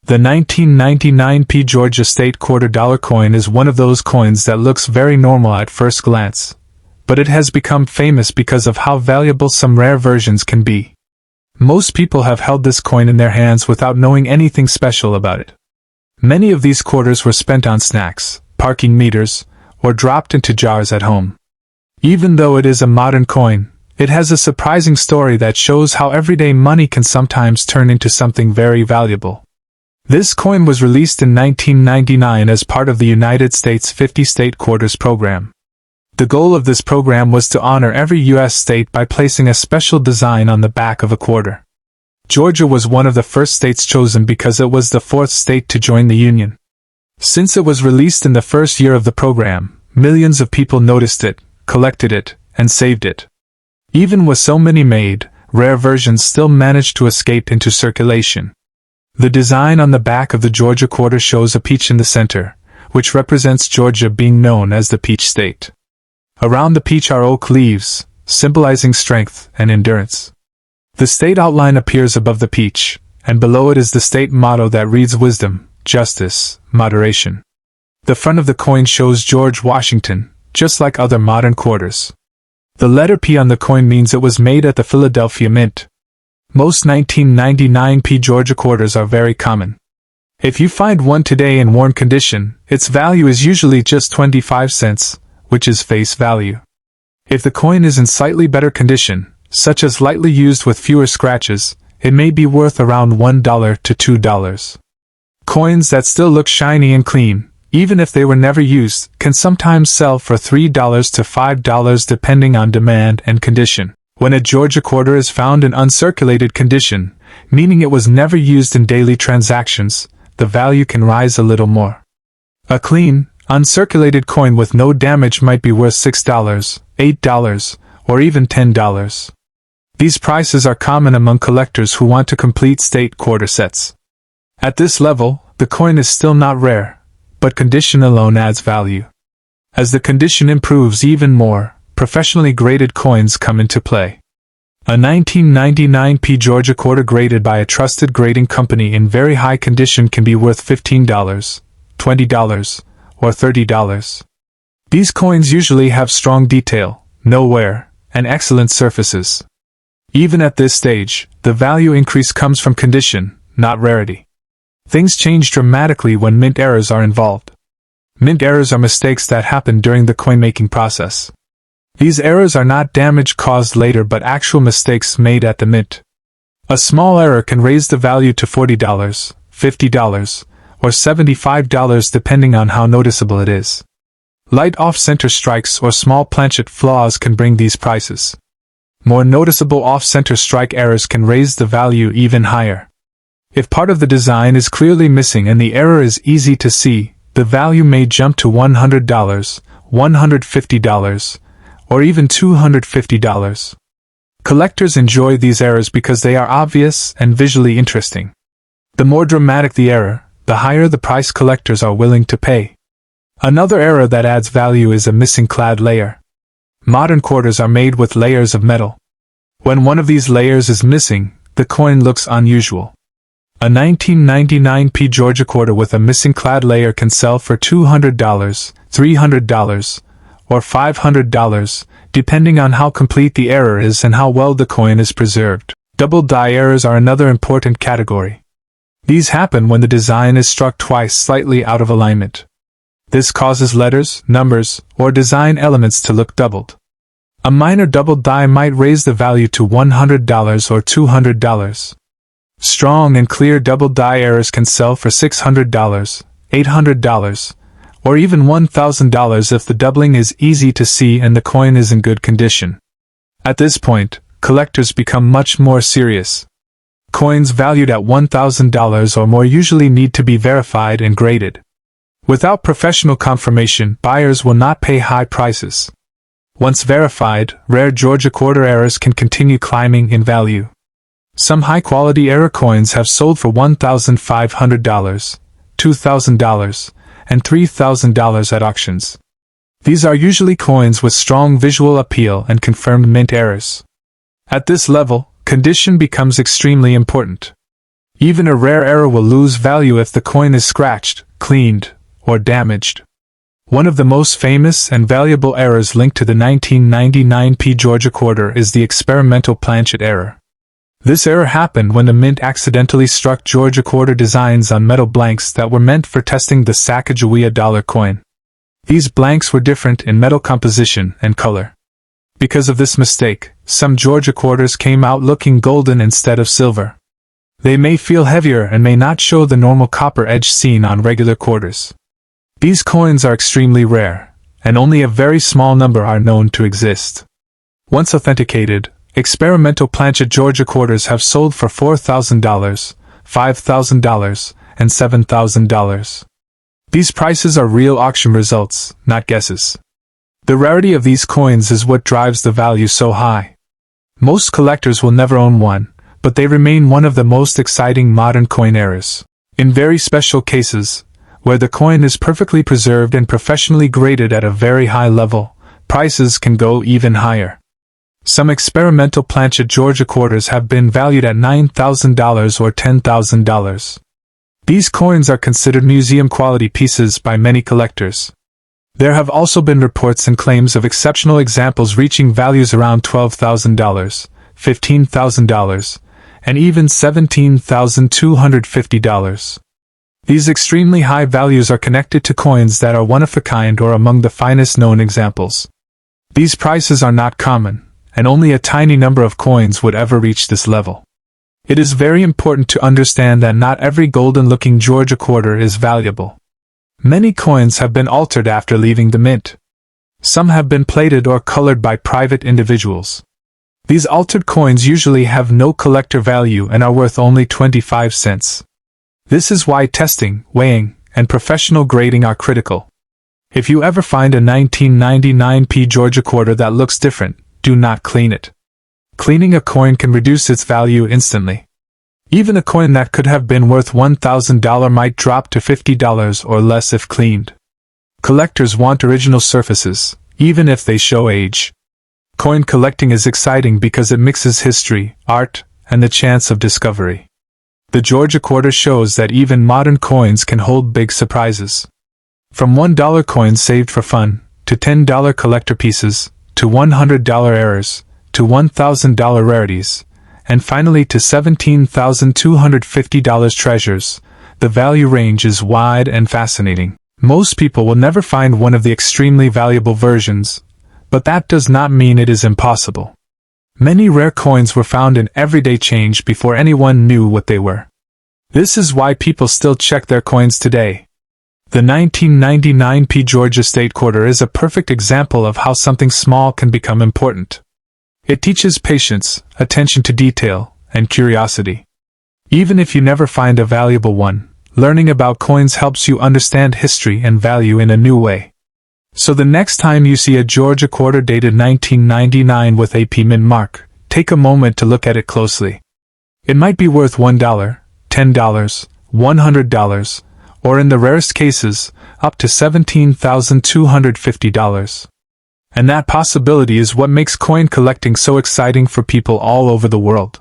The 1999p Georgia State $quarter coin is one of those coins that looks very normal at first glance, but it has become famous because of how valuable some rare versions can be. Most people have held this coin in their hands without knowing anything special about it. Many of these quarters were spent on snacks, parking meters, or dropped into jars at home. Even though it is a modern coin, it has a surprising story that shows how everyday money can sometimes turn into something very valuable. This coin was released in 1999 as part of the United States 50-state quarters program. The goal of this program was to honor every U.S. state by placing a special design on the back of a quarter. Georgia was one of the first states chosen because it was the fourth state to join the Union. Since it was released in the first year of the program, millions of people noticed it, collected it, and saved it. Even with so many made, rare versions still managed to escape into circulation. The design on the back of the Georgia quarter shows a peach in the center, which represents Georgia being known as the Peach State. Around the peach are oak leaves, symbolizing strength and endurance. The state outline appears above the peach, and below it is the state motto that reads wisdom, justice, moderation. The front of the coin shows George Washington, just like other modern quarters. The letter P on the coin means it was made at the Philadelphia Mint. Most 1999p Georgia quarters are very common. If you find one today in worn condition, its value is usually just 25 cents, which is face value. If the coin is in slightly better condition, such as lightly used with fewer scratches, it may be worth around $1 to $2. Coins that still look shiny and clean, even if they were never used, can sometimes sell for $3 to $5 depending on demand and condition. When a Georgia quarter is found in uncirculated condition, meaning it was never used in daily transactions, the value can rise a little more. A clean, uncirculated coin with no damage might be worth $6, $8, or even $10. These prices are common among collectors who want to complete state quarter sets. At this level, the coin is still not rare, but condition alone adds value. As the condition improves even more, professionally graded coins come into play. A 1999p Georgia quarter graded by a trusted grading company in very high condition can be worth $15, $20, or $30. These coins usually have strong detail, no wear, and excellent surfaces. Even at this stage, the value increase comes from condition, not rarity. Things change dramatically when mint errors are involved. Mint errors are mistakes that happen during the coin-making process. These errors are not damage caused later but actual mistakes made at the mint. A small error can raise the value to $40, $50, or $75 depending on how noticeable it is. Light off-center strikes or small planchet flaws can bring these prices. More noticeable off-center strike errors can raise the value even higher. If part of the design is clearly missing and the error is easy to see, the value may jump to $100, $150, or even $250. Collectors enjoy these errors because they are obvious and visually interesting. The more dramatic the error, the higher the price collectors are willing to pay. Another error that adds value is a missing clad layer. Modern quarters are made with layers of metal. When one of these layers is missing, the coin looks unusual. A 1999p Georgia quarter with a missing clad layer can sell for $200, $300, or $500, depending on how complete the error is and how well the coin is preserved. Double die errors are another important category. These happen when the design is struck twice slightly out of alignment. This causes letters, numbers, or design elements to look doubled. A minor double die might raise the value to $100 or $200. Strong and clear double die errors can sell for $600, $800, or even $1,000 if the doubling is easy to see and the coin is in good condition. At this point, collectors become much more serious. Coins valued at $1,000 or more usually need to be verified and graded. Without professional confirmation, buyers will not pay high prices. Once verified, rare Georgia quarter errors can continue climbing in value. Some high-quality error coins have sold for $1,500, $2,000, and $3,000 at auctions. These are usually coins with strong visual appeal and confirmed mint errors. At this level, condition becomes extremely important. Even a rare error will lose value if the coin is scratched, cleaned, or damaged. One of the most famous and valuable errors linked to the 1999p Georgia quarter is the experimental planchet error. This error happened when the mint accidentally struck Georgia quarter designs on metal blanks that were meant for testing the Sacagawea dollar coin. These blanks were different in metal composition and color. Because of this mistake, some Georgia quarters came out looking golden instead of silver. They may feel heavier and may not show the normal copper edge seen on regular quarters. These coins are extremely rare, and only a very small number are known to exist. Once authenticated, experimental planchet Georgia quarters have sold for $4,000, $5,000, and $7,000. These prices are real auction results, not guesses. The rarity of these coins is what drives the value so high. Most collectors will never own one, but they remain one of the most exciting modern coin errors. In very special cases, where the coin is perfectly preserved and professionally graded at a very high level, prices can go even higher. Some experimental planchet Georgia quarters have been valued at $9,000 or $10,000. These coins are considered museum-quality pieces by many collectors. There have also been reports and claims of exceptional examples reaching values around $12,000, $15,000, and even $17,250. These extremely high values are connected to coins that are one-of-a-kind or among the finest known examples. These prices are not common, and only a tiny number of coins would ever reach this level. It is very important to understand that not every golden-looking Georgia quarter is valuable. Many coins have been altered after leaving the mint. Some have been plated or colored by private individuals. These altered coins usually have no collector value and are worth only 25 cents. This is why testing, weighing, and professional grading are critical. If you ever find a 1999p Georgia quarter that looks different, do not clean it. Cleaning a coin can reduce its value instantly. Even a coin that could have been worth $1,000 might drop to $50 or less if cleaned. Collectors want original surfaces, even if they show age. Coin collecting is exciting because it mixes history, art, and the chance of discovery. The Georgia quarter shows that even modern coins can hold big surprises. From $1 coins saved for fun, to $10 collector pieces, to $100 errors, to $1,000 rarities, and finally to $17,250 treasures, the value range is wide and fascinating. Most people will never find one of the extremely valuable versions, but that does not mean it is impossible. Many rare coins were found in everyday change before anyone knew what they were. This is why people still check their coins today. The 1999p Georgia State quarter is a perfect example of how something small can become important. It teaches patience, attention to detail, and curiosity. Even if you never find a valuable one, learning about coins helps you understand history and value in a new way. So the next time you see a Georgia quarter dated 1999 with a P mint mark, take a moment to look at it closely. It might be worth $1, $10, $100, or in the rarest cases, up to $17,250. And that possibility is what makes coin collecting so exciting for people all over the world.